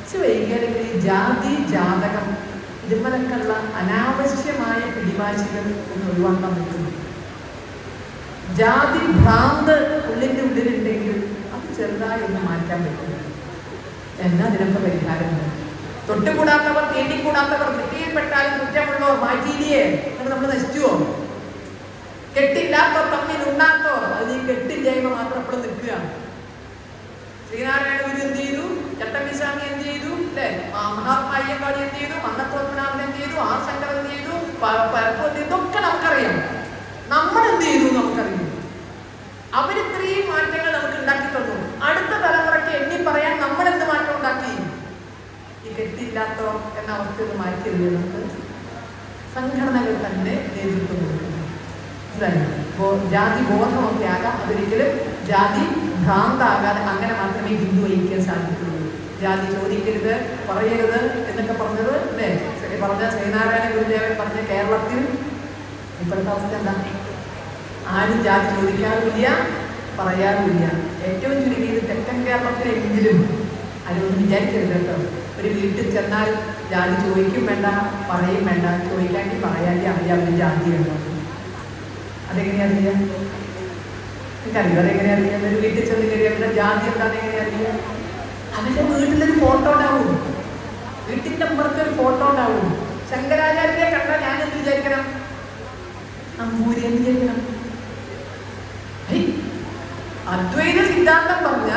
കുറച്ച് വൈകിയാണെങ്കിൽ ഈ ജാതി ജാതകം ഇതുമലക്കുള്ള അനാവശ്യമായ പിടിവാശികൾ ഒന്ന് ഒഴിവാക്കാൻ പറ്റുന്നു. ജാതി ഭ്രാന്ത് ഉള്ളിൻ്റെ ഉള്ളിലുണ്ടെങ്കിൽ അത് ചെറുതായി ഒന്ന് മാറ്റാൻ പറ്റുന്നു. എന്നാ അതിനൊക്കെ പരിഹാരമുണ്ട്. തൊട്ടുകൂടാത്തവർ തീണ്ടിക്കൂടാത്തവർ നെറ്റിയിൽപ്പെട്ടാലും കുറ്റമുള്ളവർ മാറ്റിയില്ലേ എന്ന് നമ്മൾ നശിച്ചുവോ? കെട്ടില്ലാത്തോ തമ്മിൽ ഉണ്ടാത്തോ അത് ഈ കെട്ടില്ലായ്മ മാത്രം ഇപ്പോൾ നിൽക്കുകയാണ്. ശ്രീനാരായണ ഗുരു എന്ത് ചെയ്തു? ചട്ടമ്പിസ്വാമി എന്ത് ചെയ്തു? അല്ലെ, മഹാത്മാ അയ്യങ്കാളി എന്ത് ചെയ്തു? മന്നത്വനാഥൻ എന്ത് ചെയ്തു? ആർ ശങ്കർ എന്ത് ചെയ്തു? ഇതൊക്കെ നമുക്കറിയാം. നമ്മൾ എന്ത് ചെയ്തു നമുക്കറിയാം. അവരിത്രയും മാറ്റങ്ങൾ നമുക്ക് ഉണ്ടാക്കി തന്നു. അടുത്ത തലമുറയ്ക്ക് എണ്ണി പറയാൻ നമ്മൾ എന്ത് മാറ്റം ഉണ്ടാക്കി? ഈ കെട്ടില്ലാത്തോ എന്ന അവസ്ഥ ഒന്ന് മാറ്റിയത് നമുക്ക് സംഘടനകൾ തന്നെ നേതൃത്വം കൊടുക്കുന്നു. ജാതി ബോധമൊക്കെ ആകാം, അതൊരിക്കലും ജാതി ഭ്രാന്താകാതെ. അങ്ങനെ മാത്രമേ ഹിന്ദു ഐക്യം സാധിക്കുള്ളൂ. ജാതി ചോദിക്കരുത്, പറയരുത് എന്നൊക്കെ പറഞ്ഞത് അല്ലേ പറഞ്ഞ ശ്രീനാരായണ ഗുരുദേവൻ പറഞ്ഞ കേരളത്തിൽ ഇപ്പോഴത്തെ അവസ്ഥ എന്താ? ആരും ജാതി ചോദിക്കാറുമില്ല, പറയാറുമില്ല. ഏറ്റവും ചുരുങ്ങിയത് തെക്കൻ കേരളത്തിലെങ്കിലും അതൊന്നും വിചാരിക്കരുത് കേട്ടോ. ഒരു വീട്ടിൽ ചെന്നാൽ ജാതി ചോദിക്കും വേണ്ട, പറയും വേണ്ട. ചോദിക്കാണ്ടി പറയാണ്ടി അറിയാം അവർ ജാതി ഉണ്ടോ. അതെങ്ങനെയാ അറിയാം? എനിക്കറിയാം അതെങ്ങനെയാ അറിയാം. ഒരു വീട്ടിൽ ചെന്ന് കയറിയ ജാതി എന്താണെന്ന് എങ്ങനെയാ അറിയാം? അവരുടെ വീട്ടിലൊരു ഫോട്ടോ ഉണ്ടാവും, വീട്ടിൻ്റെ അപ്പുറത്ത് ഒരു ഫോട്ടോ ഉണ്ടാവും. ശങ്കരാചാര്യരെ കണ്ടാൽ ഞാൻ എന്ത് വിചാരിക്കണം? നമ്പൂരി എന്ന് വിചാരിക്കണം. അദ്വൈത സിദ്ധാന്തം പറഞ്ഞ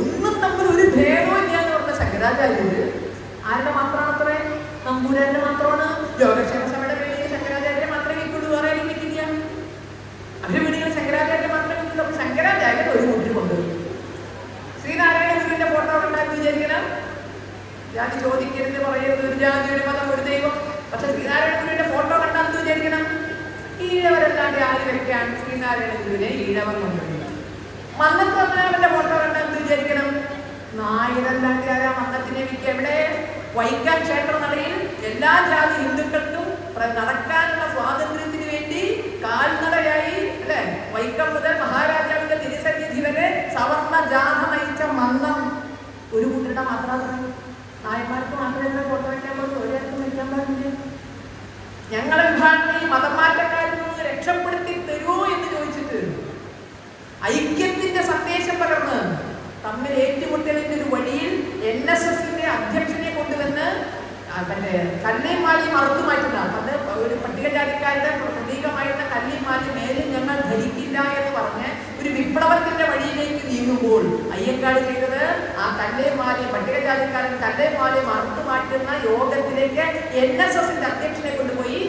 ഒന്നും തമ്മിൽ ഒരു ഭേദവും ഇല്ല എന്ന് പറഞ്ഞ ശങ്കരാചാര്യര് ആരുടെ മാത്രമാണ്? അത്രേ നമ്പൂരാന്റെ മാത്രമാണ്. യോഗക്ഷേമ സഭയുടെ വീടുകൾ ശങ്കരാചാര്യരെ മാത്രമേ ഇപ്പോഴും വേറെ ആരും കിട്ടില്ല. അവരുടെ വീടുകൾ ശങ്കരാചാര്യരെ മാത്രമേ കിട്ടുള്ളൂ. അപ്പൊ ശങ്കരാചാര്യൻ ഒരു കൂട്ടിൽ കൊണ്ടുവരും. ശ്രീനാരായണ ഗുരുവിന്റെ ഫോട്ടോ ഉണ്ടാക്കി വിചാരിക്കണം. ജാതി ചോദിക്കരുത്, പറയരുത്, ഒരു ജാതി ഒരു മതം ഒരു ദൈവം. പക്ഷെ ശ്രീനാരായണ ഗുരുവിന്റെ ഫോട്ടോ കണ്ടാൽ എന്ത് വിചാരിക്കണം? ഈഴവരല്ലാണ്ട് ആര് വെക്കാൻ ശ്രീനാരായണ ഗുരുവിനെ ഈഴവർ കൊണ്ടുവരിക. മന്നത്വനാഥന്റെ ഫോട്ടോ കണ്ടാൽ എന്ത് വിചാരിക്കണം? നായരല്ലാണ്ട് ആരാ മന്നത്തിനെ വിൽക്കുക? എവിടെ? വൈക്കം ക്ഷേത്ര നടയിൽ എല്ലാ ജാതി ഹിന്ദുക്കൾക്കും നടക്കാനുള്ള സ്വാതന്ത്ര്യത്തിന് വേണ്ടി കാൽനടയായി അല്ലെ വൈക്കം മുതൽ മഹാരാജാവിന്റെ തിരുസന്നിധി വരെ സവർണ ജാഥ നയിച്ച മന്നം ഒരു കൂട്ടരുടെ മാത്രമാണ്. നായന്മാർക്ക് മാത്രമേ ഫോട്ടോ വയ്ക്കാൻ പാടുള്ളൂ, ഒരാൾക്കും വയ്ക്കാൻ പാടില്ല. ഞങ്ങളെ വിഭാഗത്തിൽ മതം മാറ്റക്കാരിൽ നിന്ന് രക്ഷപ്പെടുത്തി തരുമോ എന്ന് ചോദിച്ചിട്ട് ഐക്യത്തിന്റെ സന്ദേശം പകർന്ന് തമ്മിൽ ഏറ്റുമുട്ടലിന്റെ ഒരു വഴിയിൽ NSSന്റെ അധ്യക്ഷനെ കൊണ്ടുവന്ന് മറ്റേ കല്ലേം മാലിയും അറുത്തു മാറ്റുന്ന അത് ഒരു പട്ടികജാതിക്കാരുടെ പ്രതീകമായിരുന്ന കല്ലേം മാലി മേലിൽ ഞങ്ങൾ ധരിക്കില്ല എന്ന് പറഞ്ഞ് ഒരു വിപ്ലവത്തിന്റെ വഴിയിലേക്ക് നീങ്ങുമ്പോൾ അയ്യങ്കാളി ചെയ്തത് ആ കല്ലേം മാലി പട്ടികജാതിക്കാരൻ കല്ലേം മാലിയും അറുത്തു മാറ്റുന്ന യോഗത്തിലേക്ക് NSSന്റെ അധ്യക്ഷനെ കൊണ്ടുപോയി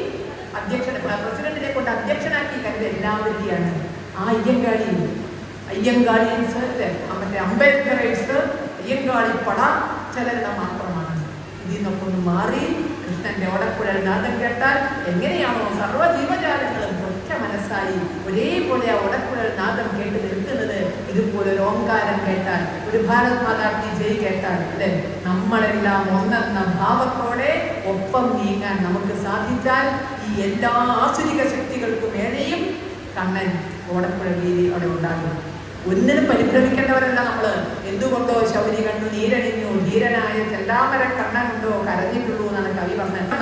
പ്രസിഡന്റിനെ കൊണ്ട് അധ്യക്ഷനാക്കി കരുത് എല്ലാവരുടെയാണ്. ആ അയ്യങ്കാളിയൻസ് മറ്റേ അംബേദ്കറേഴ്സ് അയ്യങ്കാളി പട ചിലരുടെ മാത്രമാണ്. ഇതിൽ നിന്നൊക്കെ ഒന്ന് മാറി കൃഷ്ണന്റെ ഓടക്കുഴൽ നാദം കേട്ടാൽ എങ്ങനെയാണോ സർവ്വ ജീവജാലങ്ങളും ഒറ്റ മനസ്സായി ഒരേപോലെ ആ ഓടക്കുഴൽ നാദം കേട്ട് നിൽക്കുന്നത്, ഇതുപോലെ ഒരു ഓങ്കാരം കേട്ടാൽ, ഒരു ഭാരത് മാതാ കി ജയ് കേട്ടാൽ അല്ലെ നമ്മളെല്ലാം ഒന്നെന്ന ഭാവത്തോടെ ഒപ്പം നീങ്ങാൻ നമുക്ക് സാധിച്ചാൽ ഈ എല്ലാ ആസുരിക ശക്തികൾക്കും മേലെയും കണ്ണൻ ഓടക്കുഴൽ വീതി അവിടെ ഉണ്ടാകും. ഒന്നിനും പരിഭ്രമിക്കേണ്ടവരല്ല നമ്മള്. എന്തുകൊണ്ടോ ശൗരി കണ്ടു നീരണിഞ്ഞു ധീരനായ ചെല്ലാമര കണ്ണനുണ്ടോ കരഞ്ഞിട്ടുള്ളൂ എന്നാണ് കവി പറഞ്ഞത്.